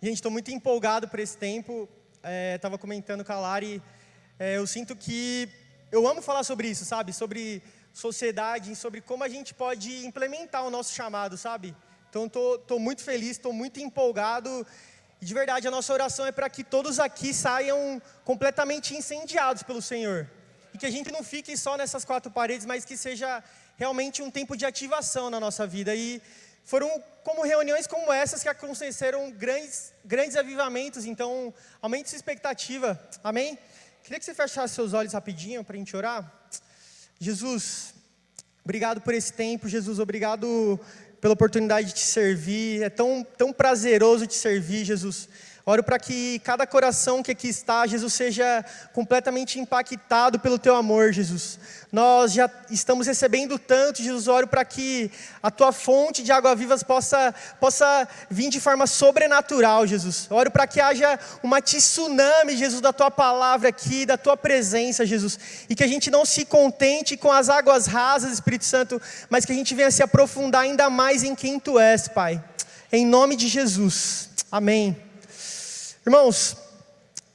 Gente, estou muito empolgado por esse tempo. Estava comentando com a Lari. Eu sinto que eu amo falar sobre isso, sabe? Sobre sociedade, sobre como a gente pode implementar o nosso chamado, sabe? Então, estou muito feliz, estou muito empolgado. E de verdade, a nossa oração é para que todos aqui saiam completamente incendiados pelo Senhor. E que a gente não fique só nessas quatro paredes, mas que seja realmente um tempo de ativação na nossa vida. E foram como reuniões como essas que aconteceram grandes avivamentos. Então, aumente sua expectativa. Amém? Queria que você fechasse seus olhos rapidinho para a gente orar. Jesus, obrigado por esse tempo. Jesus, obrigado pela oportunidade de te servir. É tão prazeroso te servir, Jesus. Oro para que cada coração que aqui está, Jesus, seja completamente impactado pelo teu amor, Jesus. Nós já estamos recebendo tanto, Jesus. Oro para que a tua fonte de água vivas possa vir de forma sobrenatural, Jesus. Oro para que haja uma tsunami, Jesus, da tua palavra aqui, da tua presença, Jesus. E que a gente não se contente com as águas rasas, Espírito Santo, mas que a gente venha se aprofundar ainda mais em quem tu és, Pai. Em nome de Jesus. Amém. Irmãos,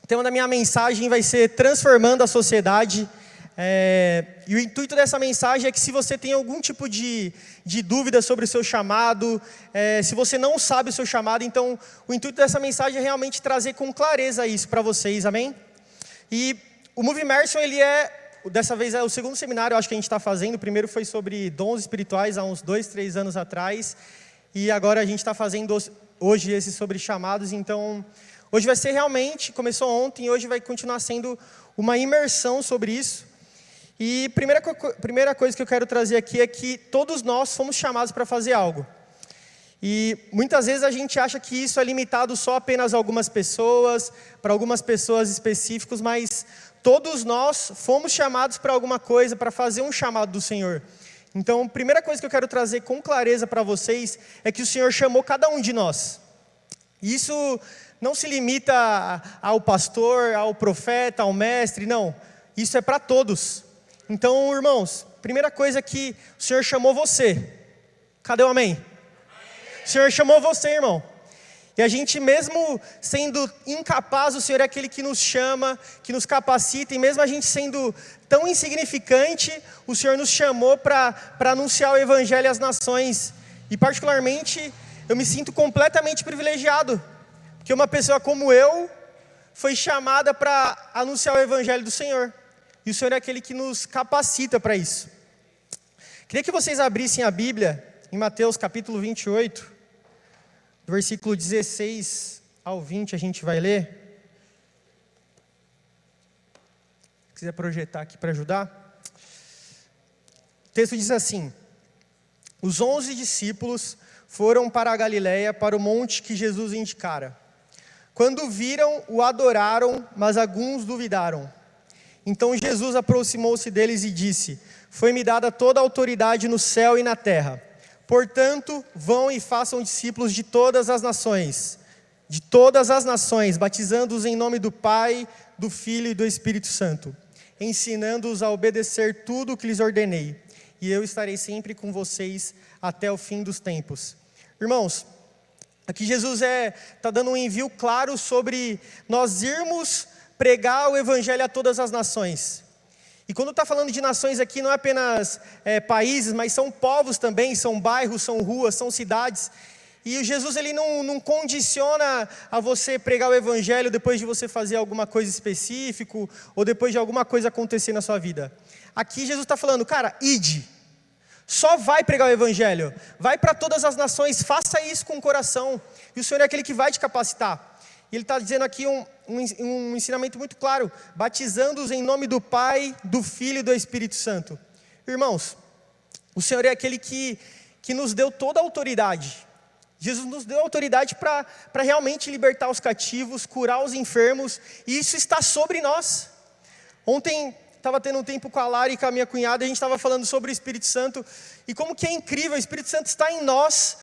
o tema da minha mensagem vai ser transformando a sociedade. E o intuito dessa mensagem é que se você tem algum tipo de dúvida sobre o seu chamado, se você não sabe o seu chamado, então o intuito dessa mensagem é realmente trazer com clareza isso para vocês, amém? E o Move Immersion, dessa vez é o segundo seminário, eu acho que a gente está fazendo. O primeiro foi sobre dons espirituais, há uns 2, 3 anos atrás. E agora a gente está fazendo hoje esse sobre chamados, então hoje vai ser realmente, começou ontem e hoje vai continuar sendo uma imersão sobre isso. E primeira coisa que eu quero trazer aqui é que todos nós fomos chamados para fazer algo. E muitas vezes a gente acha que isso é limitado só apenas a algumas pessoas, para algumas pessoas específicas, mas todos nós fomos chamados para alguma coisa, para fazer um chamado do Senhor. Então, a primeira coisa que eu quero trazer com clareza para vocês é que o Senhor chamou cada um de nós. Isso não se limita ao pastor, ao profeta, ao mestre, não. Isso é para todos. Então, irmãos, primeira coisa é que o Senhor chamou você. Cadê o amém? O Senhor chamou você, irmão. E a gente, mesmo sendo incapaz, o Senhor é aquele que nos chama, que nos capacita. E mesmo a gente sendo tão insignificante, o Senhor nos chamou para anunciar o Evangelho às nações. E particularmente, eu me sinto completamente privilegiado. Porque uma pessoa como eu foi chamada para anunciar o Evangelho do Senhor. E o Senhor é aquele que nos capacita para isso. Queria que vocês abrissem a Bíblia em Mateus capítulo 28, do versículo 16 ao 20 a gente vai ler. Se quiser projetar aqui para ajudar. O texto diz assim: os 11 discípulos foram para a Galileia, para o monte que Jesus indicara. Quando viram, o adoraram, mas alguns duvidaram. Então Jesus aproximou-se deles e disse: foi-me dada toda a autoridade no céu e na terra. Portanto, vão e façam discípulos de todas as nações, batizando-os em nome do Pai, do Filho e do Espírito Santo, ensinando-os a obedecer tudo o que lhes ordenei. E eu estarei sempre com vocês até o fim dos tempos. Irmãos, aqui Jesus está dando um envio claro sobre nós irmos pregar o Evangelho a todas as nações. E quando está falando de nações aqui, não é apenas países, mas são povos também, são bairros, são ruas, são cidades. E Jesus ele não condiciona a você pregar o Evangelho depois de você fazer alguma coisa específica, ou depois de alguma coisa acontecer na sua vida. Aqui Jesus está falando, cara, ide. Só vai pregar o Evangelho. Vai para todas as nações, faça isso com o coração. E o Senhor é aquele que vai te capacitar. E Ele está dizendo aqui um ensinamento muito claro: batizando-os em nome do Pai, do Filho e do Espírito Santo. Irmãos, o Senhor é aquele que nos deu toda a autoridade. Jesus nos deu autoridade para realmente libertar os cativos, curar os enfermos, e isso está sobre nós. Ontem estava tendo um tempo com a Lari e com a minha cunhada, a gente estava falando sobre o Espírito Santo, e como que é incrível, o Espírito Santo está em nós,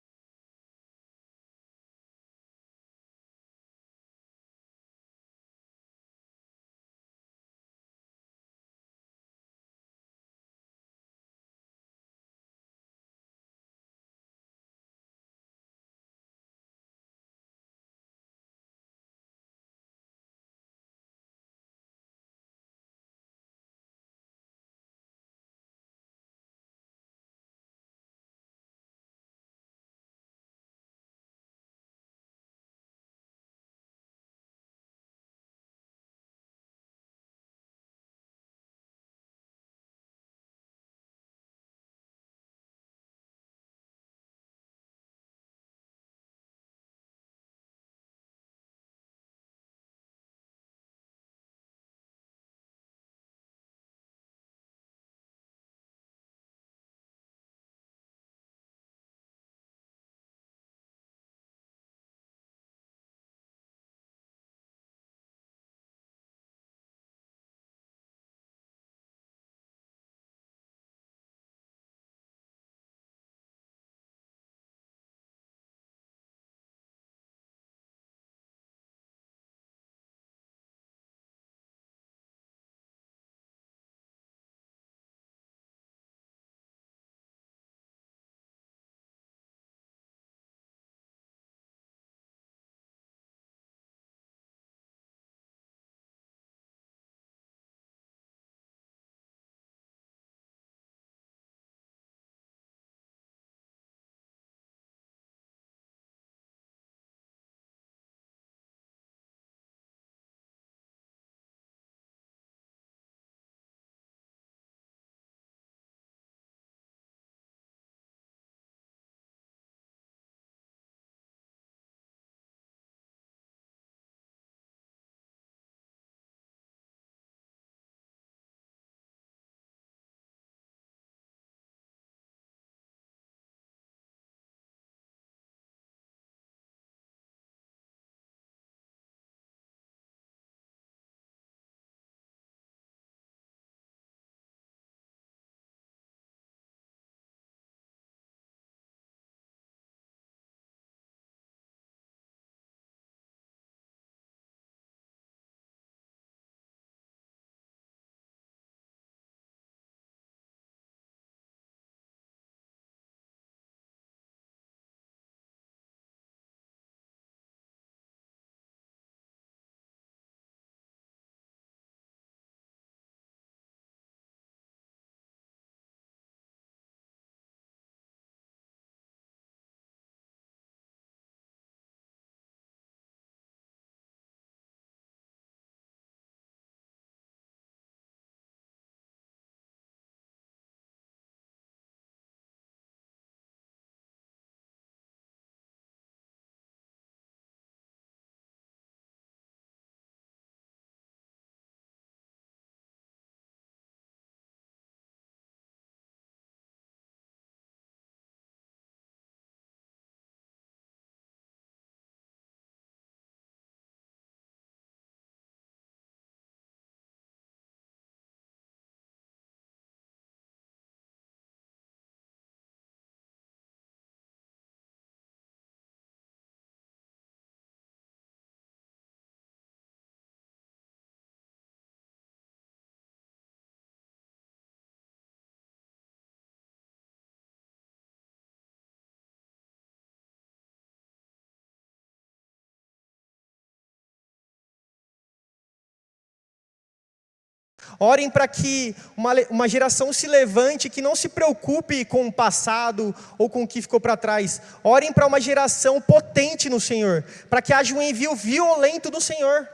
Orem para que uma geração se levante que não se preocupe com o passado ou com o que ficou para trás. Orem para uma geração potente no Senhor, para que haja um envio violento do Senhor.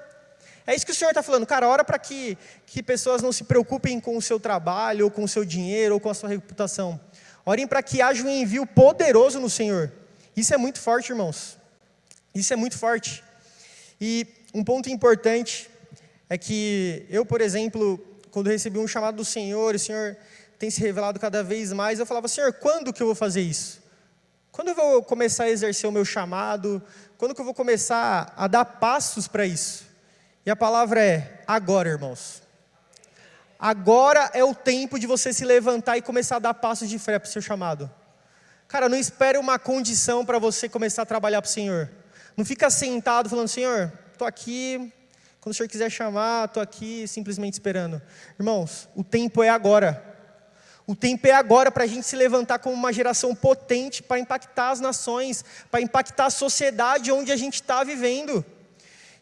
É isso que o Senhor está falando, cara, ora para que pessoas não se preocupem com o seu trabalho, ou com o seu dinheiro, ou com a sua reputação. Orem para que haja um envio poderoso no Senhor. Isso é muito forte, irmãos. Isso é muito forte. E um ponto importante é que eu, por exemplo, quando recebi um chamado do Senhor, o Senhor tem se revelado cada vez mais, eu falava, Senhor, quando que eu vou fazer isso? Quando eu vou começar a exercer o meu chamado? Quando que eu vou começar a dar passos para isso? E a palavra é, agora, irmãos. Agora é o tempo de você se levantar e começar a dar passos de fé para o seu chamado. Cara, não espere uma condição para você começar a trabalhar para o Senhor. Não fica sentado falando, Senhor, estou aqui, quando o Senhor quiser chamar, estou aqui simplesmente esperando. Irmãos, o tempo é agora. O tempo é agora para a gente se levantar como uma geração potente para impactar as nações, para impactar a sociedade onde a gente está vivendo.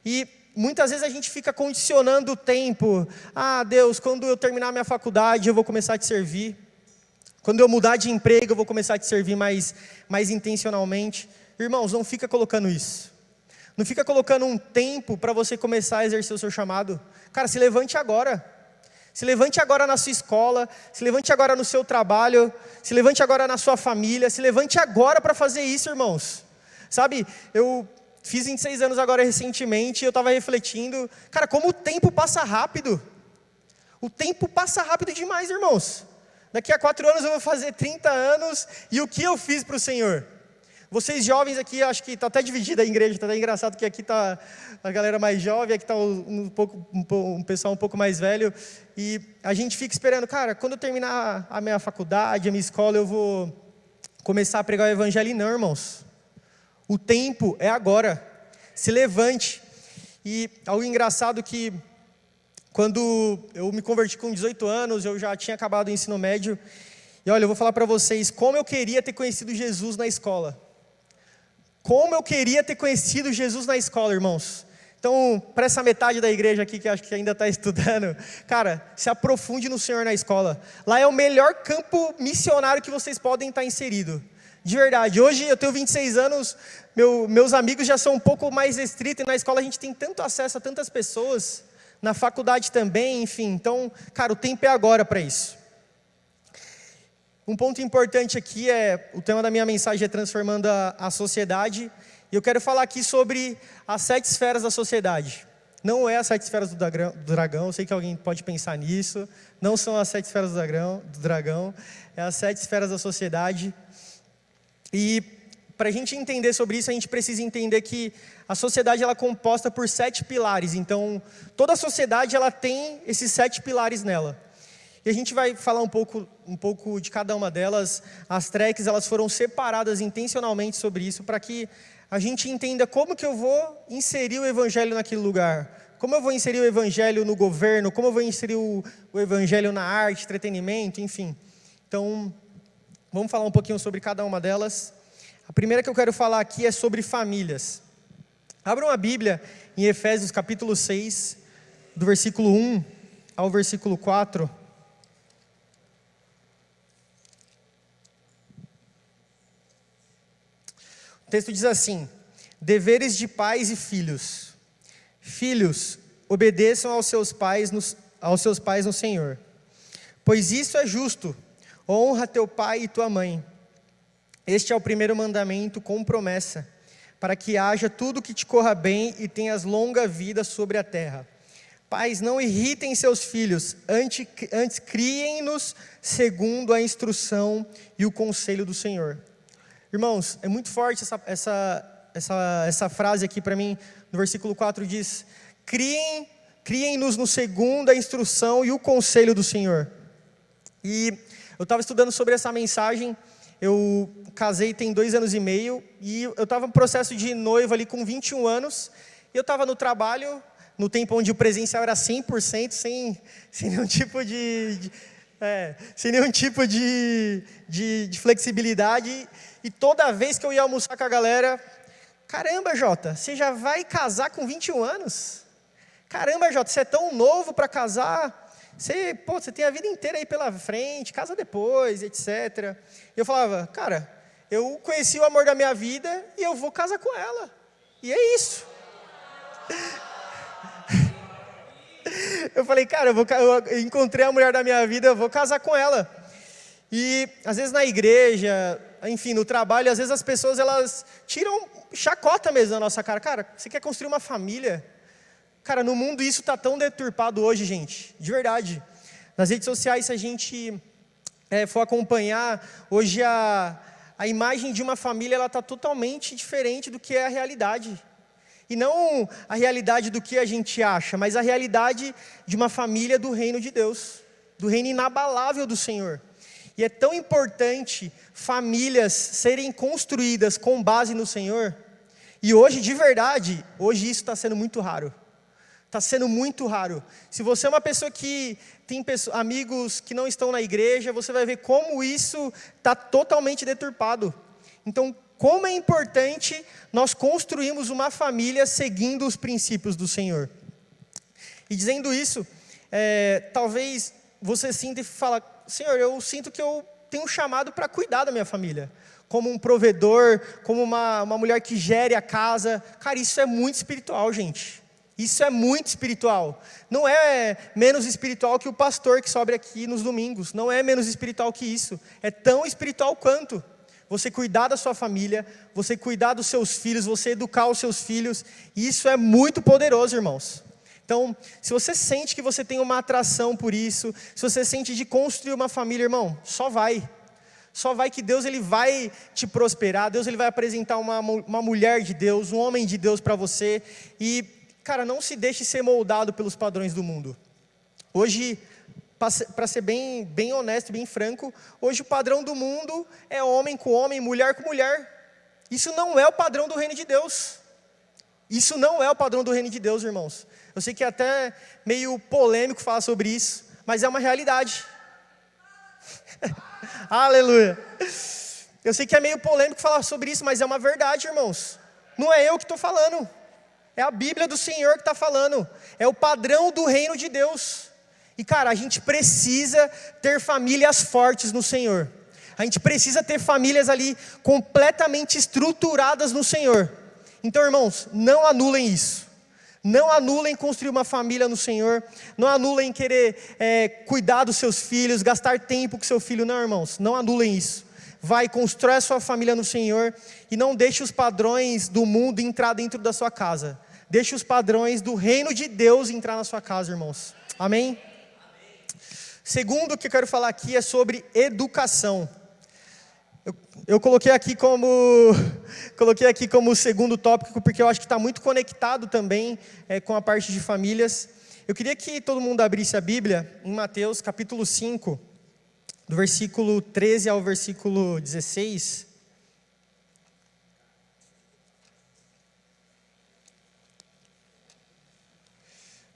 E muitas vezes a gente fica condicionando o tempo. Ah, Deus, quando eu terminar minha faculdade, eu vou começar a te servir. Quando eu mudar de emprego, eu vou começar a te servir mais intencionalmente. Irmãos, não fica colocando isso. Não fica colocando um tempo para você começar a exercer o seu chamado. Cara, se levante agora. Se levante agora na sua escola. Se levante agora no seu trabalho. Se levante agora na sua família. Se levante agora para fazer isso, irmãos. Sabe, eu fiz 26 anos agora recentemente, eu estava refletindo, cara, como o tempo passa rápido. O tempo passa rápido demais, irmãos. Daqui a 4 anos eu vou fazer 30 anos, e o que eu fiz para o Senhor? Vocês jovens aqui, acho que está até dividida a igreja, está até engraçado que aqui está a galera mais jovem, aqui está um pessoal um pouco mais velho, e a gente fica esperando, cara, quando eu terminar a minha faculdade, a minha escola, eu vou começar a pregar o evangelho. E não, irmãos. O tempo é agora. Se levante. E algo engraçado que, quando eu me converti com 18 anos, eu já tinha acabado o ensino médio. E olha, eu vou falar para vocês, como eu queria ter conhecido Jesus na escola. Como eu queria ter conhecido Jesus na escola, irmãos. Então, para essa metade da igreja aqui, que acho que ainda está estudando, cara, se aprofunde no Senhor na escola. Lá é o melhor campo missionário que vocês podem estar inseridos. De verdade, hoje eu tenho 26 anos, meus amigos já são um pouco mais restritos, e na escola a gente tem tanto acesso a tantas pessoas, na faculdade também, enfim. Então, cara, o tempo é agora para isso. Um ponto importante aqui o tema da minha mensagem é transformando a sociedade, e eu quero falar aqui sobre as 7 esferas da sociedade. Não é as 7 esferas do dragão, eu sei que alguém pode pensar nisso, não são as 7 esferas do dragão, é as 7 esferas da sociedade. E para a gente entender sobre isso, a gente precisa entender que a sociedade ela é composta por 7 pilares. Então, toda a sociedade ela tem esses 7 pilares nela. E a gente vai falar um pouco de cada uma delas. As tracks elas foram separadas intencionalmente sobre isso, para que a gente entenda como que eu vou inserir o evangelho naquele lugar. Como eu vou inserir o evangelho no governo, como eu vou inserir o evangelho na arte, entretenimento, enfim. Então, vamos falar um pouquinho sobre cada uma delas. A primeira que eu quero falar aqui é sobre famílias. Abram a Bíblia em Efésios capítulo 6, do versículo 1 ao versículo 4. O texto diz assim: deveres de pais e filhos. Filhos, obedeçam aos seus pais no Senhor, pois isso é justo. Honra teu pai e tua mãe. Este é o primeiro mandamento com promessa, para que haja tudo que te corra bem e tenhas longa vida sobre a terra. Pais, não irritem seus filhos, antes criem-nos segundo a instrução e o conselho do Senhor. Irmãos, é muito forte essa frase aqui para mim. No versículo 4 diz: criem-nos no segundo a instrução e o conselho do Senhor. E eu estava estudando sobre essa mensagem. Eu casei tem 2 anos e meio, e eu estava no processo de noivo ali com 21 anos, e eu estava no trabalho, no tempo onde o presencial era 100%, sem nenhum tipo de flexibilidade, e toda vez que eu ia almoçar com a galera, caramba, Jota, você já vai casar com 21 anos? Caramba, Jota, você é tão novo para casar? Você tem a vida inteira aí pela frente, casa depois, etc. E eu falava, cara, eu conheci o amor da minha vida e eu vou casar com ela. E é isso. Eu falei, cara, eu encontrei a mulher da minha vida, eu vou casar com ela. E às vezes na igreja, enfim, no trabalho, às vezes as pessoas elas tiram chacota mesmo na nossa cara. Cara, você quer construir uma família? Cara, no mundo isso está tão deturpado hoje, gente, de verdade. Nas redes sociais, se a gente for acompanhar, hoje a imagem de uma família ela está totalmente diferente do que é a realidade. E não a realidade do que a gente acha, mas a realidade de uma família do reino de Deus, do reino inabalável do Senhor. E é tão importante famílias serem construídas com base no Senhor. E hoje, de verdade, hoje isso está sendo muito raro. Está sendo muito raro. Se você é uma pessoa que tem amigos que não estão na igreja, você vai ver como isso está totalmente deturpado. Então, como é importante nós construirmos uma família seguindo os princípios do Senhor. E dizendo isso, talvez você sinta e fala, Senhor, eu sinto que eu tenho um chamado para cuidar da minha família. Como um provedor, como uma mulher que gere a casa. Cara, isso é muito espiritual, gente. Isso é muito espiritual. Não é menos espiritual que o pastor que sobe aqui nos domingos. Não é menos espiritual que isso. É tão espiritual quanto. Você cuidar da sua família, você cuidar dos seus filhos, você educar os seus filhos. Isso é muito poderoso, irmãos. Então, se você sente que você tem uma atração por isso, se você sente de construir uma família, irmão, só vai. Só vai que Deus ele vai te prosperar, Deus ele vai apresentar uma mulher de Deus, um homem de Deus para você. E, cara, não se deixe ser moldado pelos padrões do mundo. Hoje, para ser bem honesto, bem franco, hoje o padrão do mundo é homem com homem, mulher com mulher. Isso não é o padrão do reino de Deus. Isso não é o padrão do reino de Deus, irmãos. Eu sei que é até meio polêmico falar sobre isso, mas é uma realidade. Aleluia. Eu sei que é meio polêmico falar sobre isso, mas é uma verdade, irmãos. Não é eu que estou falando. É a Bíblia do Senhor que está falando. É o padrão do reino de Deus. E cara, a gente precisa ter famílias fortes no Senhor. A gente precisa ter famílias ali completamente estruturadas no Senhor. Então, irmãos, não anulem isso. Não anulem construir uma família no Senhor. Não anulem querer cuidar dos seus filhos, gastar tempo com seu filho. Não, irmãos, não anulem isso. Vai, constrói a sua família no Senhor. E não deixe os padrões do mundo entrar dentro da sua casa. Deixe os padrões do reino de Deus entrar na sua casa, irmãos. Amém? Segundo que eu quero falar aqui é sobre educação. Eu coloquei aqui como segundo tópico, porque eu acho que está muito conectado também com a parte de famílias. Eu queria que todo mundo abrisse a Bíblia em Mateus capítulo 5, do versículo 13 ao versículo 16.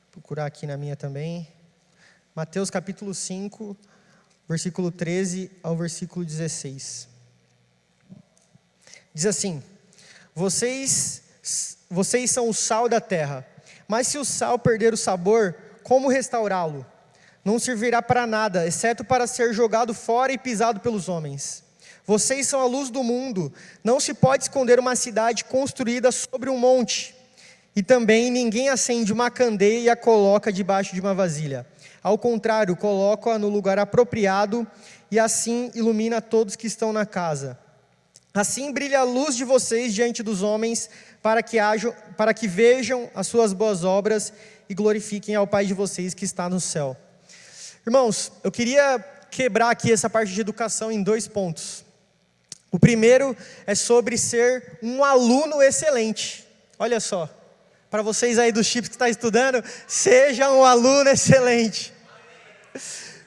Vou procurar aqui na minha também. Mateus capítulo 5, versículo 13 ao versículo 16. Diz assim: vocês são o sal da terra, mas se o sal perder o sabor, como restaurá-lo? Não servirá para nada, exceto para ser jogado fora e pisado pelos homens. Vocês são a luz do mundo. Não se pode esconder uma cidade construída sobre um monte. E também ninguém acende uma candeia e a coloca debaixo de uma vasilha. Ao contrário, coloca-a no lugar apropriado e assim ilumina todos que estão na casa. Assim brilha a luz de vocês diante dos homens, para que vejam as suas boas obras e glorifiquem ao Pai de vocês que está no céu. Irmãos, eu queria quebrar aqui essa parte de educação em 2 pontos. O primeiro é sobre ser um aluno excelente. Olha só, para vocês aí dos chips que estão estudando, seja um aluno excelente.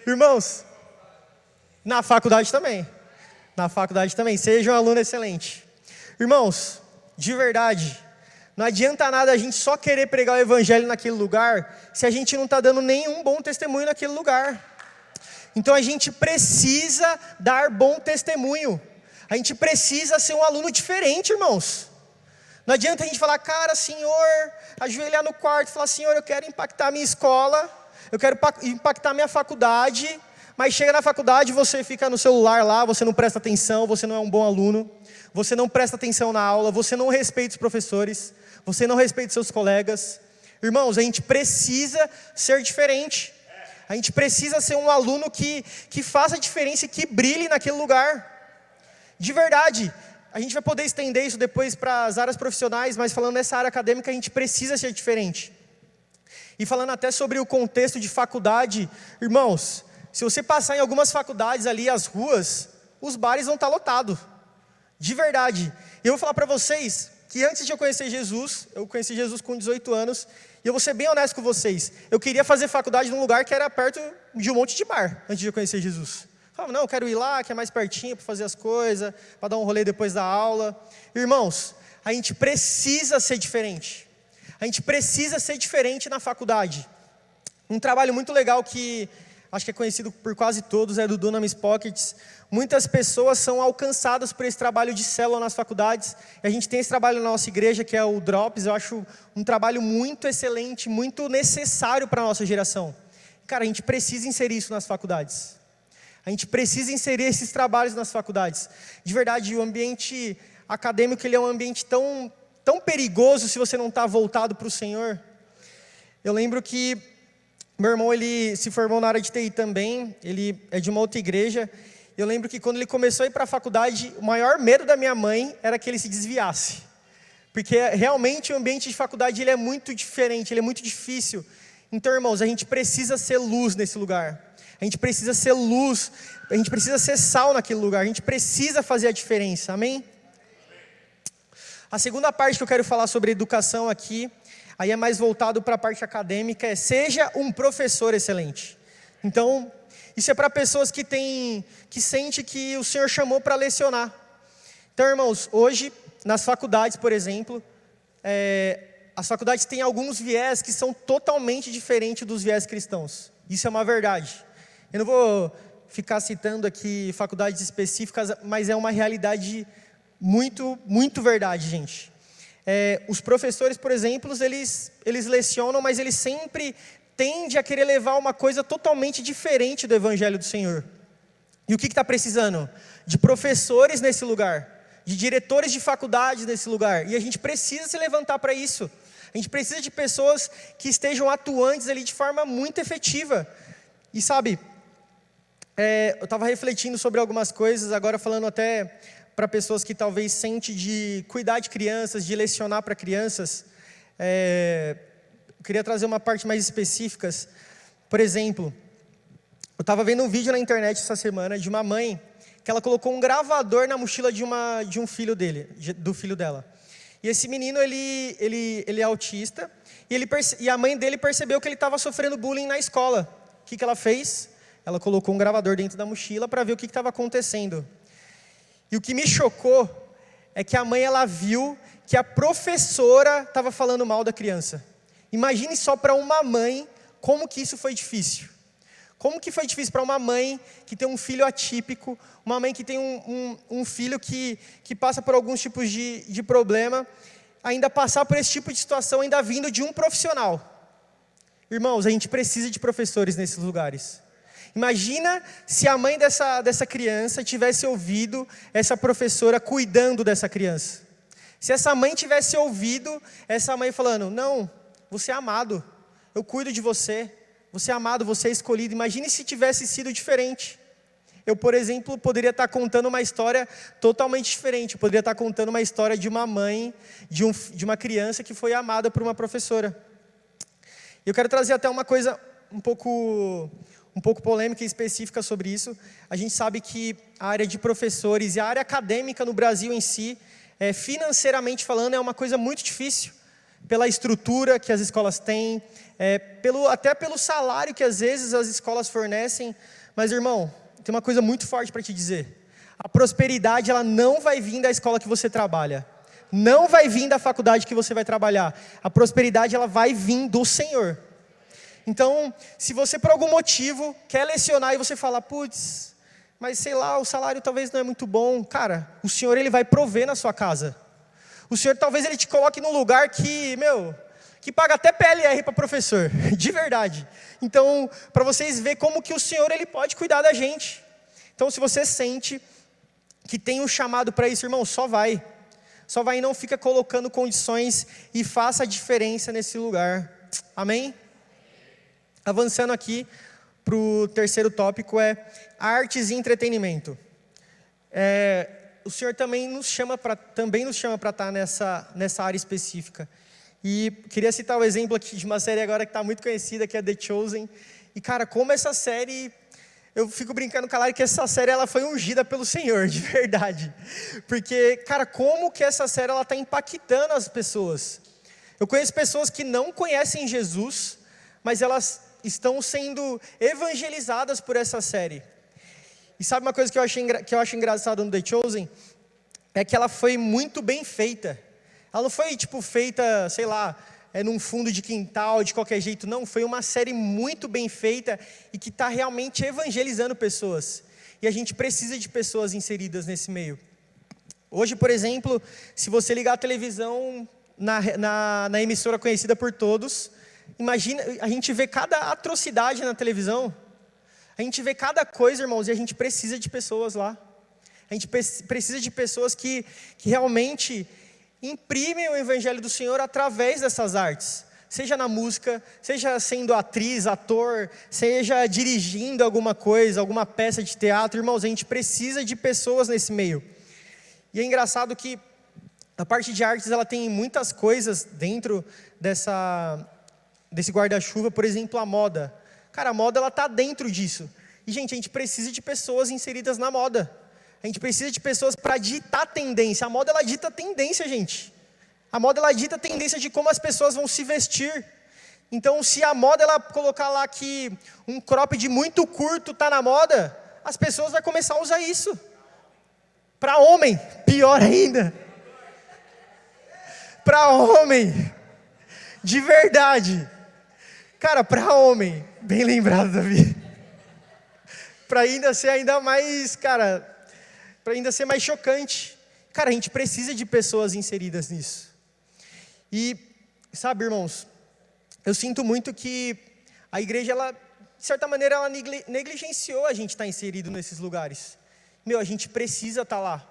Irmãos, na faculdade também. Na faculdade também, seja um aluno excelente. Irmãos, de verdade, não adianta nada a gente só querer pregar o evangelho naquele lugar, se a gente não está dando nenhum bom testemunho naquele lugar. Então a gente precisa dar bom testemunho. A gente precisa ser um aluno diferente, irmãos. Não adianta a gente falar, cara, Senhor, ajoelhar no quarto e falar, Senhor, eu quero impactar a minha escola, eu quero impactar minha faculdade, mas chega na faculdade, você fica no celular lá, você não presta atenção, você não é um bom aluno, você não presta atenção na aula, você não respeita os professores, você não respeita seus colegas. Irmãos, a gente precisa ser diferente. A gente precisa ser um aluno que faça diferença e que brilhe naquele lugar. De verdade, a gente vai poder estender isso depois para as áreas profissionais, mas falando nessa área acadêmica, a gente precisa ser diferente. E falando até sobre o contexto de faculdade, irmãos, se você passar em algumas faculdades ali, as ruas, os bares vão estar lotados. De verdade. Eu vou falar para vocês que antes de eu conhecer Jesus, eu conheci Jesus com 18 anos, e eu vou ser bem honesto com vocês, eu queria fazer faculdade num lugar que era perto de um monte de bar, antes de eu conhecer Jesus. Eu falava, não, eu quero ir lá, que é mais pertinho para fazer as coisas, para dar um rolê depois da aula. Irmãos, a gente precisa ser diferente. A gente precisa ser diferente na faculdade. Um trabalho muito legal que acho que é conhecido por quase todos, é do Dunamis Pockets. Muitas pessoas são alcançadas por esse trabalho de célula nas faculdades. E a gente tem esse trabalho na nossa igreja, que é o Drops. Eu acho um trabalho muito excelente, muito necessário para a nossa geração. Cara, a gente precisa inserir isso nas faculdades. A gente precisa inserir esses trabalhos nas faculdades. De verdade, o ambiente acadêmico ele é um ambiente tão perigoso se você não está voltado para o Senhor. Eu lembro que meu irmão, ele se formou na área de TI também, ele é de uma outra igreja. Eu lembro que quando ele começou a ir para a faculdade, o maior medo da minha mãe era que ele se desviasse. Porque realmente o ambiente de faculdade ele é muito diferente, ele é muito difícil. Então, irmãos, a gente precisa ser luz nesse lugar. A gente precisa ser luz, a gente precisa ser sal naquele lugar, a gente precisa fazer a diferença, amém? A segunda parte que eu quero falar sobre educação aqui, aí é mais voltado para a parte acadêmica, seja um professor excelente. Então, isso é para pessoas que sente que o Senhor chamou para lecionar. Então, irmãos, hoje, nas faculdades, por exemplo, as faculdades têm alguns viés que são totalmente diferentes dos viés cristãos. Isso é uma verdade. Eu não vou ficar citando aqui faculdades específicas, mas é uma realidade muito, muito verdade, gente. Os professores, por exemplo, eles lecionam, mas eles sempre tendem a querer levar uma coisa totalmente diferente do Evangelho do Senhor. E o que está precisando? De professores nesse lugar, de diretores de faculdades nesse lugar. E a gente precisa se levantar para isso. A gente precisa de pessoas que estejam atuantes ali de forma muito efetiva. E sabe, eu estava refletindo sobre algumas coisas, agora falando até para pessoas que talvez sentem de cuidar de crianças, de lecionar para crianças. Eu queria trazer uma parte mais específica. Por exemplo, eu estava vendo um vídeo na internet essa semana de uma mãe que ela colocou um gravador na mochila de um filho do filho dela. E esse menino, ele é autista, e a mãe dele percebeu que ele estava sofrendo bullying na escola. O que ela fez? Ela colocou um gravador dentro da mochila para ver o que estava acontecendo. E o que me chocou é que a mãe, ela viu que a professora estava falando mal da criança. Imagine só para uma mãe como que isso foi difícil. Como que foi difícil para uma mãe que tem um filho atípico, uma mãe que tem um filho que passa por alguns tipos de problema, ainda passar por esse tipo de situação, ainda vindo de um profissional. Irmãos, a gente precisa de professores nesses lugares. Imagina se a mãe dessa criança tivesse ouvido essa professora cuidando dessa criança. Se essa mãe tivesse ouvido essa mãe falando, não, você é amado, eu cuido de você, você é amado, você é escolhido. Imagine se tivesse sido diferente. Eu, por exemplo, poderia estar contando uma história totalmente diferente. Eu poderia estar contando uma história de uma mãe, de uma criança que foi amada por uma professora. Eu quero trazer até uma coisa um pouco polêmica e específica sobre isso. A gente sabe que a área de professores e a área acadêmica no Brasil em si, financeiramente falando, é uma coisa muito difícil, pela estrutura que as escolas têm, até pelo salário que às vezes as escolas fornecem. Mas, irmão, tem uma coisa muito forte para te dizer. A prosperidade, ela não vai vir da escola que você trabalha. Não vai vir da faculdade que você vai trabalhar. A prosperidade, ela vai vir do Senhor. Então, se você por algum motivo quer lecionar e você fala, putz, mas sei lá, o salário talvez não é muito bom. Cara, o Senhor, Ele vai prover na sua casa. O Senhor talvez Ele te coloque num lugar que que paga até PLR para professor, de verdade. Então, para vocês verem como que o Senhor ele pode cuidar da gente. Então, se você sente que tem um chamado para isso, irmão, só vai. Só vai e não fica colocando condições e faça a diferença nesse lugar. Amém? Avançando aqui para o terceiro tópico é artes e entretenimento. O Senhor também nos chama para estar nessa área específica. E queria citar o exemplo aqui de uma série agora que está muito conhecida, que é The Chosen. E cara, como essa série, eu fico brincando com a Lari que essa série ela foi ungida pelo Senhor, de verdade. Porque, cara, como que essa série ela está impactando as pessoas. Eu conheço pessoas que não conhecem Jesus, mas elas estão sendo evangelizadas por essa série. E sabe uma coisa que eu acho engraçado no The Chosen? É que ela foi muito bem feita. Ela não foi tipo feita, sei lá, num fundo de quintal, de qualquer jeito. Não, foi uma série muito bem feita e que está realmente evangelizando pessoas. E a gente precisa de pessoas inseridas nesse meio. Hoje, por exemplo, se você ligar a televisão na emissora conhecida por todos, imagina, a gente vê cada atrocidade na televisão. A gente vê cada coisa, irmãos, e a gente precisa de pessoas lá. A gente precisa de pessoas que realmente imprimem o evangelho do Senhor através dessas artes. Seja na música, seja sendo atriz, ator, seja dirigindo alguma coisa, alguma peça de teatro. Irmãos, a gente precisa de pessoas nesse meio. E é engraçado que a parte de artes, ela tem muitas coisas dentro desse guarda-chuva. Por exemplo, a moda. Cara, a moda ela está dentro disso. E, gente, a gente precisa de pessoas inseridas na moda. A gente precisa de pessoas para ditar tendência. A moda, ela dita tendência, gente. A moda, ela dita tendência de como as pessoas vão se vestir. Então, se a moda, ela colocar lá que um cropped muito curto está na moda, as pessoas vão começar a usar isso. Para homem, pior ainda. Para homem, de verdade. Cara, para homem, bem lembrado, Davi. Para ainda ser ainda mais, cara, para ainda ser mais chocante. Cara, a gente precisa de pessoas inseridas nisso. E, sabe, irmãos, eu sinto muito que a igreja, ela, de certa maneira, ela negligenciou a gente estar inserido nesses lugares. A gente precisa estar lá.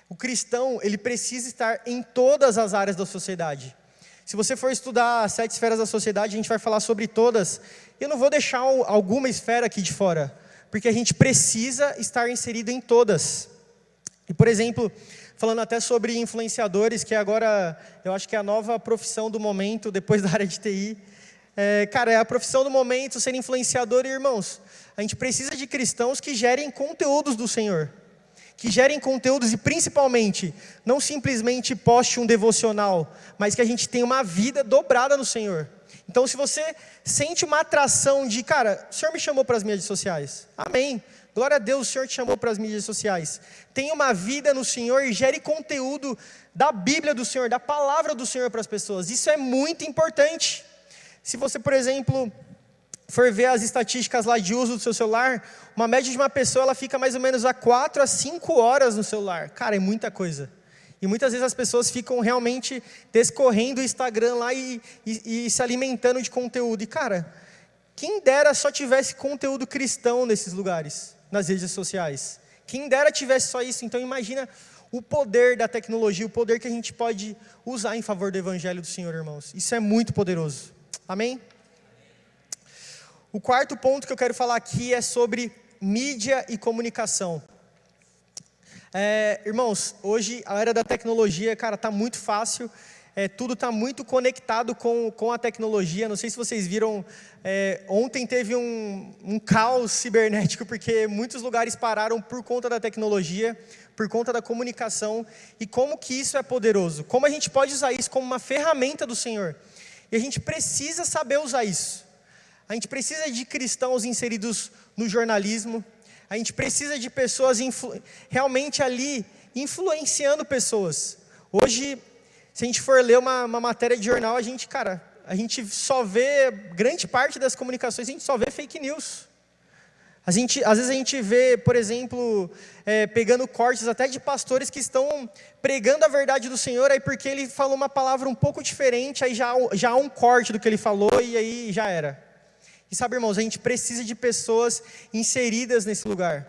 O cristão, ele precisa estar em todas as áreas da sociedade. Se você for estudar as 7 esferas da sociedade, a gente vai falar sobre todas. Eu não vou deixar alguma esfera aqui de fora, porque a gente precisa estar inserido em todas. E, por exemplo, falando até sobre influenciadores, que agora eu acho que é a nova profissão do momento, depois da área de TI. Cara, é a profissão do momento ser influenciador. E, irmãos, a gente precisa de cristãos que gerem conteúdos do Senhor. Que gerem conteúdos e, principalmente, não simplesmente poste um devocional, mas que a gente tenha uma vida dobrada no Senhor. Então, se você sente uma atração de, cara, o Senhor me chamou para as mídias sociais. Amém. Glória a Deus, o Senhor te chamou para as mídias sociais. Tenha uma vida no Senhor e gere conteúdo da Bíblia do Senhor, da palavra do Senhor para as pessoas. Isso é muito importante. Se você, por exemplo, for ver as estatísticas lá de uso do seu celular, uma média de uma pessoa, ela fica mais ou menos 4 a 5 horas no celular. Cara, é muita coisa. E muitas vezes as pessoas ficam realmente descorrendo o Instagram lá e se alimentando de conteúdo. E, cara, quem dera só tivesse conteúdo cristão nesses lugares, nas redes sociais. Quem dera tivesse só isso. Então, imagina o poder da tecnologia, o poder que a gente pode usar em favor do evangelho do Senhor, irmãos. Isso é muito poderoso. Amém? O quarto ponto que eu quero falar aqui é sobre mídia e comunicação. Irmãos, hoje a era da tecnologia, cara, está muito fácil. Tudo está muito conectado com a tecnologia. Não sei se vocês viram, ontem teve um caos cibernético, porque muitos lugares pararam por conta da tecnologia, por conta da comunicação. E como que isso é poderoso? Como a gente pode usar isso como uma ferramenta do Senhor? E a gente precisa saber usar isso. A gente precisa de cristãos inseridos no jornalismo. A gente precisa de pessoas realmente ali influenciando pessoas. Hoje, se a gente for ler uma matéria de jornal, a gente só vê, grande parte das comunicações, a gente só vê fake news. Às vezes a gente vê, por exemplo, pegando cortes até de pastores que estão pregando a verdade do Senhor, aí porque ele falou uma palavra um pouco diferente, aí já há um corte do que ele falou e aí já era. E sabe, irmãos, a gente precisa de pessoas inseridas nesse lugar.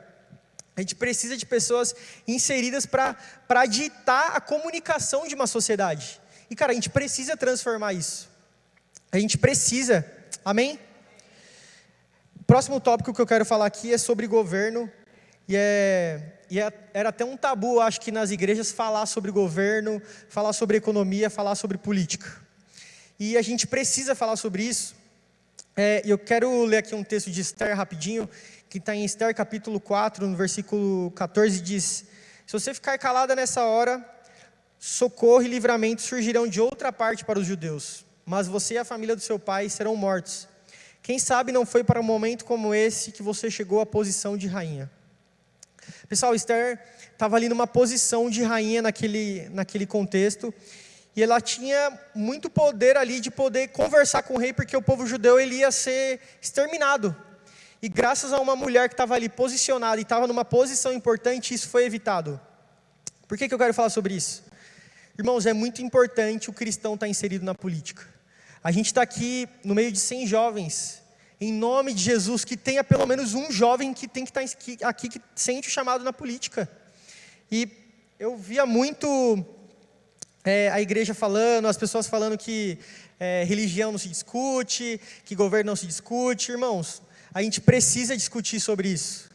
A gente precisa de pessoas inseridas para ditar a comunicação de uma sociedade. E cara, a gente precisa transformar isso. A gente precisa, amém? O próximo tópico que eu quero falar aqui é sobre governo, era até um tabu, acho que nas igrejas, falar sobre governo, falar sobre economia, falar sobre política. E a gente precisa falar sobre isso. Eu quero ler aqui um texto de Esther rapidinho, que está em Esther capítulo 4, no versículo 14, diz: se você ficar calada nessa hora, socorro e livramento surgirão de outra parte para os judeus, mas você e a família do seu pai serão mortos. Quem sabe não foi para um momento como esse que você chegou à posição de rainha. Pessoal, Esther estava ali numa posição de rainha naquele contexto, e ela tinha muito poder ali de poder conversar com o rei, porque o povo judeu ele ia ser exterminado. E graças a uma mulher que estava ali posicionada e estava numa posição importante, isso foi evitado. Por que eu quero falar sobre isso? Irmãos, é muito importante o cristão estar inserido na política. A gente está aqui no meio de 100 jovens, em nome de Jesus, que tenha pelo menos um jovem que tem que estar aqui, que sente o chamado na política. E eu via muito a igreja falando, as pessoas falando que religião não se discute, que governo não se discute. Irmãos, a gente precisa discutir sobre isso.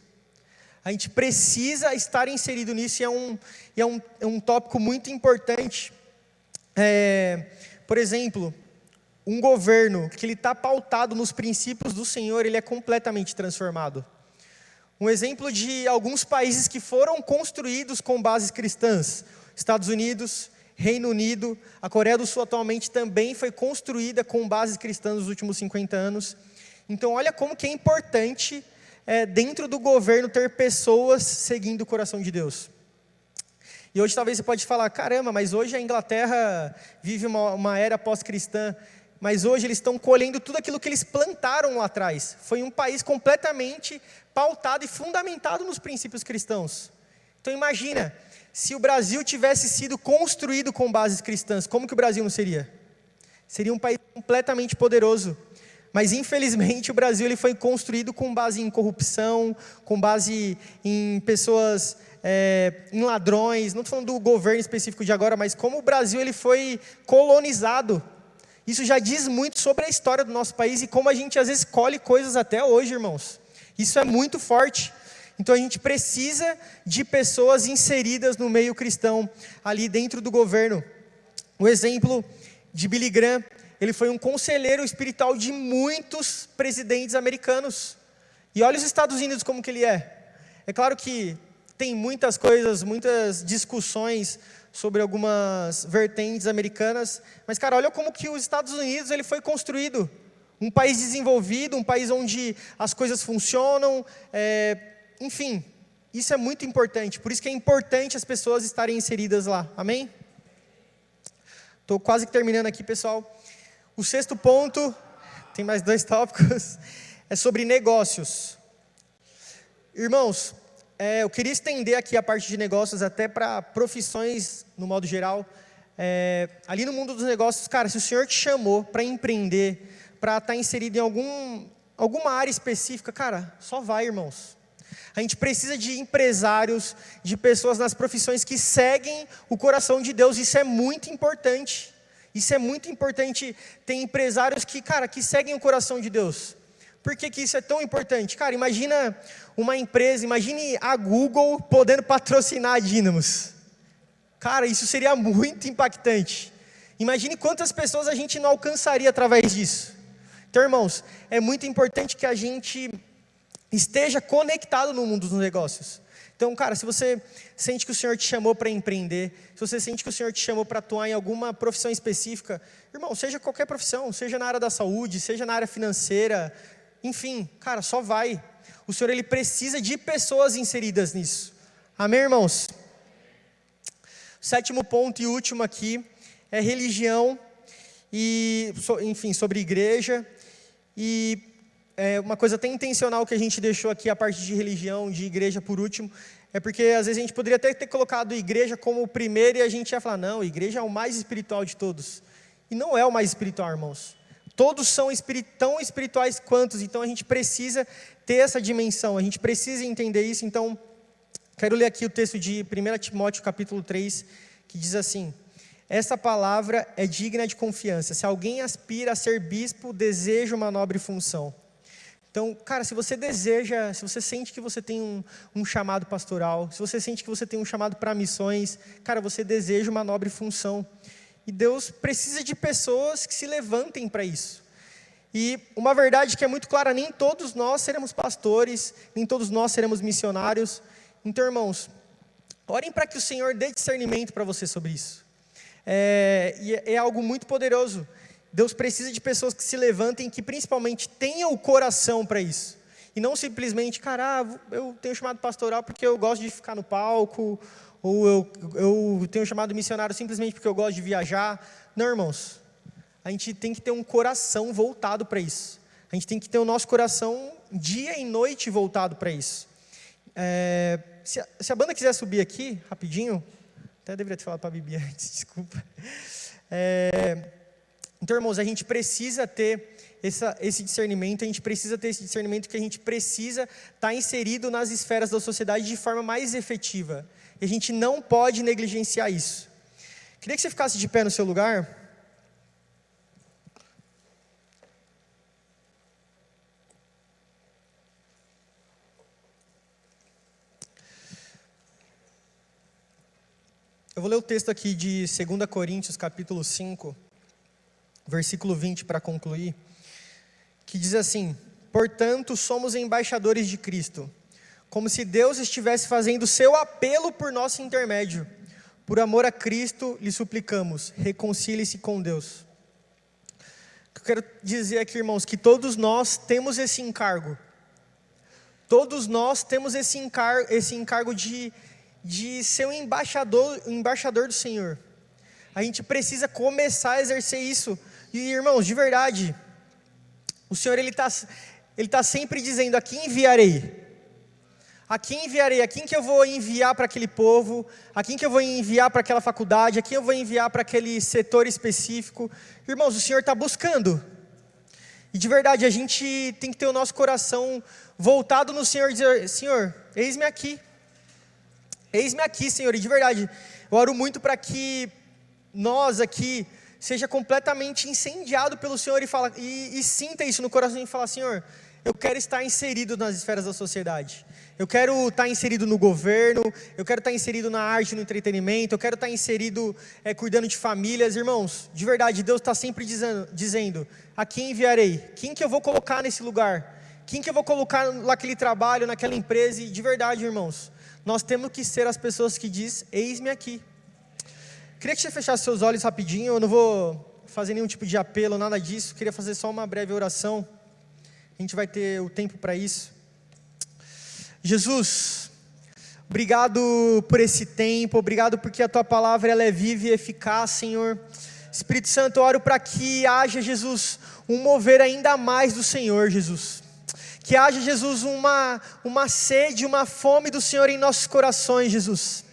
A gente precisa estar inserido nisso, e é um tópico muito importante. Por exemplo, um governo que ele está pautado nos princípios do Senhor, ele é completamente transformado. Um exemplo de alguns países que foram construídos com bases cristãs: Estados Unidos, Reino Unido, a Coreia do Sul atualmente também foi construída com bases cristãs nos últimos 50 anos. Então olha como que é importante dentro do governo ter pessoas seguindo o coração de Deus. E hoje talvez você pode falar: caramba, mas hoje a Inglaterra vive uma era pós-cristã. Mas hoje eles estão colhendo tudo aquilo que eles plantaram lá atrás. Foi um país completamente pautado e fundamentado nos princípios cristãos. Então imagina, se o Brasil tivesse sido construído com bases cristãs, como que o Brasil não seria? Seria um país completamente poderoso. Mas infelizmente o Brasil ele foi construído com base em corrupção, com base em pessoas, em ladrões. Não estou falando do governo específico de agora, mas como o Brasil ele foi colonizado. Isso já diz muito sobre a história do nosso país e como a gente às vezes colhe coisas até hoje, irmãos. Isso é muito forte. Então a gente precisa de pessoas inseridas no meio cristão, ali dentro do governo. O exemplo de Billy Graham, ele foi um conselheiro espiritual de muitos presidentes americanos. E olha os Estados Unidos como que ele é. É claro que tem muitas coisas, muitas discussões sobre algumas vertentes americanas, mas cara, olha como que os Estados Unidos ele foi construído. Um país desenvolvido, um país onde as coisas funcionam, enfim, isso é muito importante. Por isso que é importante as pessoas estarem inseridas lá, amém? Estou quase que terminando aqui, pessoal. O sexto ponto, tem mais 2 tópicos, é sobre negócios. Irmãos, eu queria estender aqui a parte de negócios até para profissões no modo geral. Ali no mundo dos negócios, cara, se o Senhor te chamou para empreender, para estar inserido em alguma área específica, cara, só vai, irmãos. A gente precisa de empresários, de pessoas nas profissões que seguem o coração de Deus. Isso é muito importante. Isso é muito importante, ter empresários que, cara, que seguem o coração de Deus. Por que isso é tão importante? Cara, imagina uma empresa, imagine a Google podendo patrocinar a Dynamos. Cara, isso seria muito impactante. Imagine quantas pessoas a gente não alcançaria através disso. Então, irmãos, é muito importante que a gente esteja conectado no mundo dos negócios. Então, cara, se você sente que o Senhor te chamou para empreender, se você sente que o Senhor te chamou para atuar em alguma profissão específica, irmão, seja qualquer profissão, seja na área da saúde, seja na área financeira, enfim, cara, só vai. O Senhor, Ele precisa de pessoas inseridas nisso. Amém, irmãos? Sétimo ponto e último aqui é religião e, enfim, sobre igreja. E uma coisa até intencional que a gente deixou aqui, a parte de religião, de igreja por último, é porque às vezes a gente poderia até ter colocado igreja como o primeiro e a gente ia falar, não, igreja é o mais espiritual de todos. E não é o mais espiritual, irmãos. Todos são tão espirituais quantos, então a gente precisa ter essa dimensão, a gente precisa entender isso. Então, quero ler aqui o texto de 1 Timóteo capítulo 3, que diz assim: essa palavra é digna de confiança. Se alguém aspira a ser bispo, deseja uma nobre função. Então, cara, se você deseja, se você sente que você tem um chamado pastoral, se você sente que você tem um chamado para missões, cara, você deseja uma nobre função. E Deus precisa de pessoas que se levantem para isso. E uma verdade que é muito clara, nem todos nós seremos pastores, nem todos nós seremos missionários. Então, irmãos, orem para que o Senhor dê discernimento para você sobre isso. É algo muito poderoso. Deus precisa de pessoas que se levantem, que principalmente tenham o coração para isso. E não simplesmente, cara, eu tenho chamado pastoral porque eu gosto de ficar no palco, ou eu tenho chamado missionário simplesmente porque eu gosto de viajar. Não, irmãos, a gente tem que ter um coração voltado para isso. A gente tem que ter o nosso coração dia e noite voltado para isso. Se a banda quiser subir aqui, rapidinho, até deveria ter falado para a Bibi antes, desculpa. Então, irmãos, a gente precisa ter esse discernimento, a gente precisa ter esse discernimento que a gente precisa estar inserido nas esferas da sociedade de forma mais efetiva. E a gente não pode negligenciar isso. Queria que você ficasse de pé no seu lugar. Eu vou ler o texto aqui de 2 Coríntios, capítulo 5, versículo 20, para concluir, que diz assim: portanto, somos embaixadores de Cristo, como se Deus estivesse fazendo seu apelo por nosso intermédio. Por amor a Cristo, lhe suplicamos, reconcilie-se com Deus. Eu quero dizer aqui, irmãos, que todos nós temos esse encargo. Todos nós temos esse encargo de ser um embaixador do Senhor. A gente precisa começar a exercer isso. E, irmãos, de verdade, o Senhor, Ele tá sempre dizendo: a quem enviarei? A quem enviarei? A quem que eu vou enviar para aquele povo? A quem que eu vou enviar para aquela faculdade? A quem eu vou enviar para aquele setor específico? Irmãos, o Senhor está buscando. E de verdade, a gente tem que ter o nosso coração voltado no Senhor e dizer: Senhor, eis-me aqui. Eis-me aqui, Senhor. E de verdade, eu oro muito para que nós aqui seja completamente incendiado pelo Senhor e sinta isso no coração e fala: Senhor, eu quero estar inserido nas esferas da sociedade. Eu quero estar inserido no governo, eu quero estar inserido na arte, no entretenimento, eu quero estar inserido cuidando de famílias. Irmãos, de verdade, Deus está sempre dizendo: a quem enviarei? Quem que eu vou colocar nesse lugar? Quem que eu vou colocar naquele trabalho, naquela empresa? E de verdade, irmãos, nós temos que ser as pessoas que diz: eis-me aqui. Queria que você fechasse seus olhos rapidinho. Eu não vou fazer nenhum tipo de apelo, nada disso. Queria fazer só uma breve oração. A gente vai ter o tempo para isso. Jesus, obrigado por esse tempo. Obrigado porque a Tua palavra ela é viva e eficaz, Senhor. Espírito Santo, eu oro para que haja, Jesus, um mover ainda mais do Senhor, Jesus. Que haja, Jesus, uma sede, uma fome do Senhor em nossos corações, Jesus.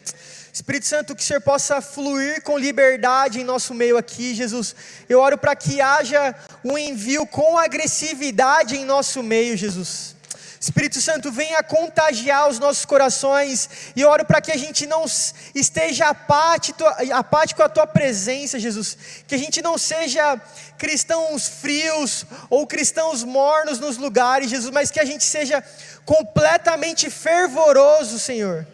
Espírito Santo, que o Senhor possa fluir com liberdade em nosso meio aqui, Jesus. Eu oro para que haja um envio com agressividade em nosso meio, Jesus. Espírito Santo, venha contagiar os nossos corações. E eu oro para que a gente não esteja apático à Tua presença, Jesus. Que a gente não seja cristãos frios ou cristãos mornos nos lugares, Jesus. Mas que a gente seja completamente fervoroso, Senhor.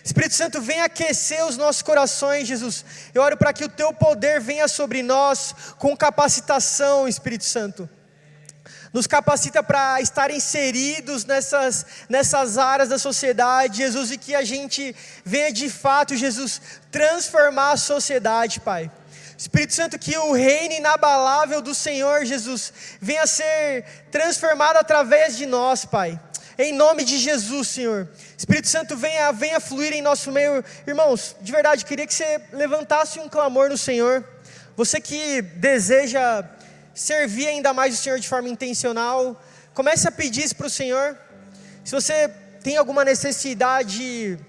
Espírito Santo, venha aquecer os nossos corações, Jesus. Eu oro para que o Teu poder venha sobre nós com capacitação, Espírito Santo. Nos capacita para estar inseridos nessas áreas da sociedade, Jesus, e que a gente venha de fato, Jesus, transformar a sociedade, Pai. Espírito Santo, que o reino inabalável do Senhor, Jesus, venha a ser transformado através de nós, Pai. Em nome de Jesus, Senhor. Espírito Santo, venha fluir em nosso meio. Irmãos, de verdade, queria que você levantasse um clamor no Senhor. Você que deseja servir ainda mais o Senhor de forma intencional, comece a pedir isso para o Senhor. Se você tem alguma necessidade